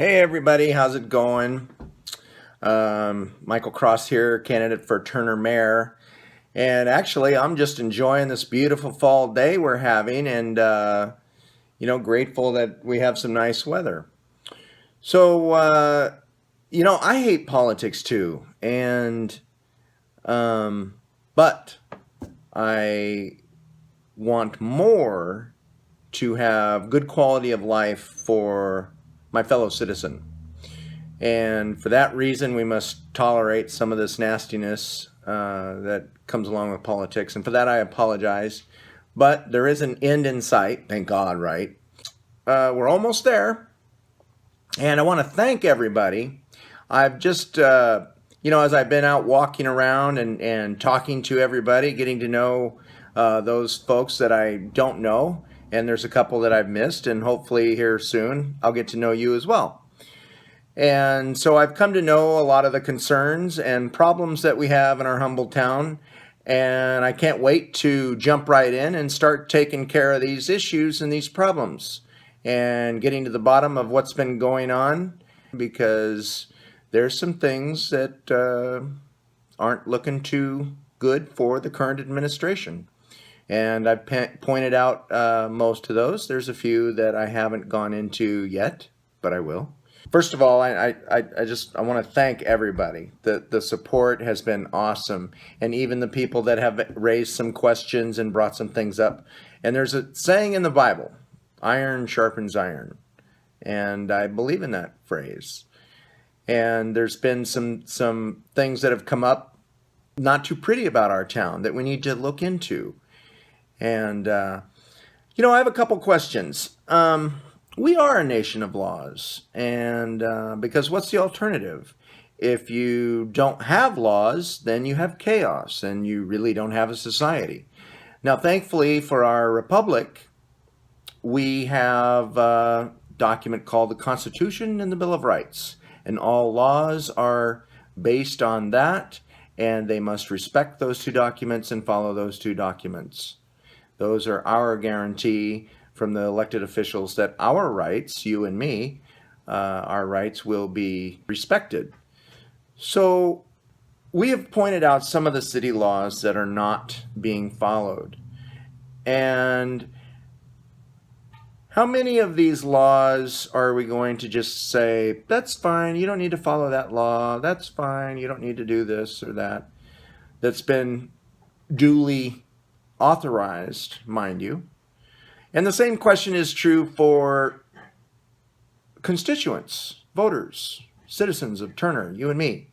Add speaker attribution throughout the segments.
Speaker 1: Hey everybody, how's it going? Michael Cross here, candidate for Turner Mayor. And actually, I'm just enjoying this beautiful fall day we're having and, grateful that we have some nice weather. So, I hate politics too. But I want more to have good quality of life for my fellow citizen. And for that reason, we must tolerate some of this nastiness that comes along with politics. And for that, I apologize. But there is an end in sight, thank God, right? We're almost there. And I want to thank everybody. I've just, as I've been out walking around and talking to everybody, getting to know those folks that I don't know. And there's a couple that I've missed. And hopefully here soon, I'll get to know you as well. And so I've come to know a lot of the concerns and problems that we have in our humble town. And I can't wait to jump right in and start taking care of these issues and these problems and getting to the bottom of what's been going on, because there's some things that aren't looking too good for the current administration. And I've pointed out most of those. There's a few that I haven't gone into yet, but I will. First of all, I want to thank everybody. The support has been awesome, and even the people that have raised some questions and brought some things up. And there's a saying in the Bible, iron sharpens iron, and I believe in that phrase. And there's been some things that have come up not too pretty about our town that we need to look into. And I have a couple questions. We are a nation of laws, and because what's the alternative? If you don't have laws, then you have chaos, and you really don't have a society. Now, thankfully for our republic, we have a document called the Constitution and the Bill of Rights, and all laws are based on that, and they must respect those two documents and follow those two documents. Those are our guarantee from the elected officials that our rights, you and me, our rights will be respected. So we have pointed out some of the city laws that are not being followed. And how many of these laws are we going to just say, that's fine, you don't need to follow that law, that's fine, you don't need to do this or that, that's been duly authorized, mind you. And the same question is true for constituents, voters, citizens of Turner, you and me.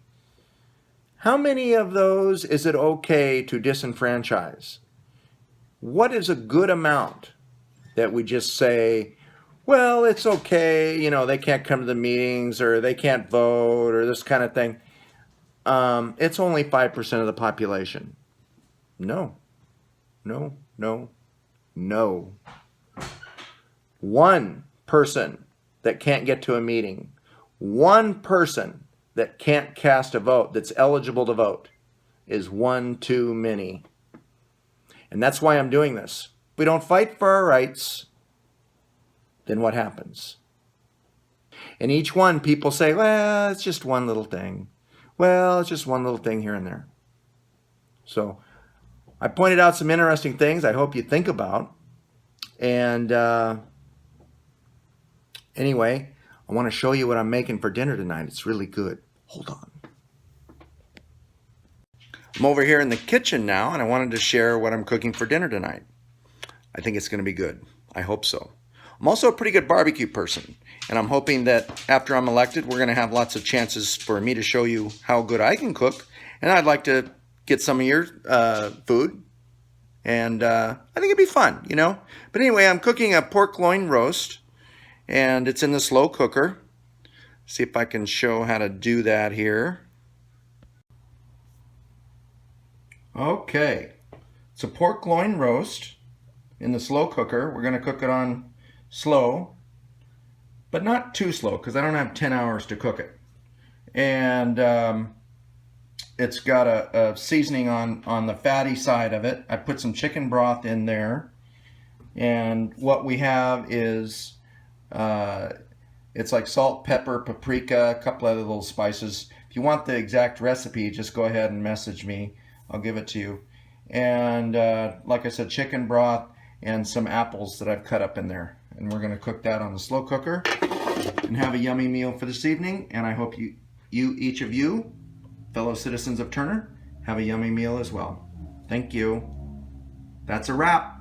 Speaker 1: How many of those is it okay to disenfranchise? What is a good amount that we just say, well, it's okay, they can't come to the meetings or they can't vote or this kind of thing. It's only 5% of the population. No. One person that can't get to a meeting, one person that can't cast a vote that's eligible to vote is one too many. And that's why I'm doing this. If we don't fight for our rights, then what happens? And each one, people say, well, it's just one little thing. Well, it's just one little thing here and there. So I pointed out some interesting things I hope you think about. And anyway, I want to show you what I'm making for dinner tonight. It's really good. Hold on. I'm over here in the kitchen now, and I wanted to share what I'm cooking for dinner tonight. I think it's going to be good. I hope so. I'm also a pretty good barbecue person, and I'm hoping that after I'm elected, we're going to have lots of chances for me to show you how good I can cook, and I'd like to get some of your food, and I think it'd be fun, But anyway, I'm cooking a pork loin roast, and it's in the slow cooker. See if I can show how to do that here. Okay, it's a pork loin roast in the slow cooker. We're going to cook it on slow, but not too slow because I don't have 10 hours to cook it. And it's got a seasoning on the fatty side of it. I put some chicken broth in there. And what we have is It's like salt, pepper, paprika, a couple other little spices. If you want the exact recipe, just go ahead and message me. I'll give it to you. And like I said, chicken broth and some apples that I've cut up in there. And we're going to cook that on the slow cooker and have a yummy meal for this evening. And I hope each of you, fellow citizens of Turner, have a yummy meal as well. Thank you. That's a wrap.